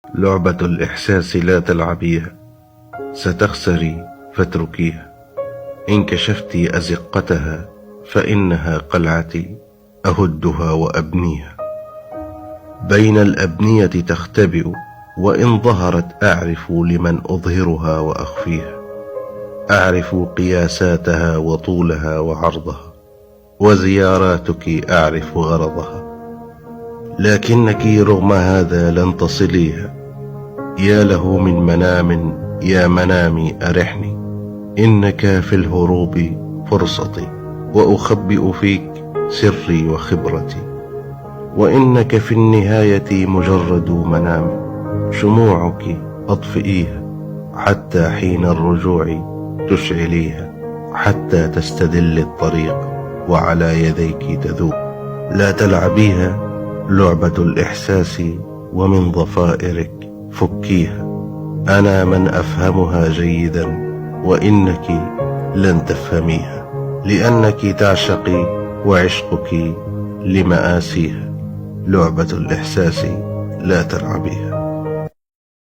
لعبة الإحساس لا تلعبيها، ستخسري فاتركيها. إن كشفت أزقتها فإنها قلعتي، أهدها وأبنيها. بين الأبنية تختبئ، وإن ظهرت أعرف لمن أظهرها وأخفيها. أعرف قياساتها وطولها وعرضها، وزياراتك أعرف غرضها. لكنك رغم هذا لن تصليها. يا له من منام، يا منامي أرحني. إنك في الهروب فرصتي، وأخبئ فيك سري وخبرتي. وإنك في النهاية مجرد منام، شموعك أطفئيها حتى حين الرجوع تشعليها، حتى تستدل الطريق وعلى يديك تذوب. لا تلعبيها لعبة الإحساس، ومن ضفائرك فكيها. أنا من أفهمها جيدا، وإنك لن تفهميها، لأنك تعشقي وعشقك لمآسيها. لعبة الإحساس لا تلعبيها.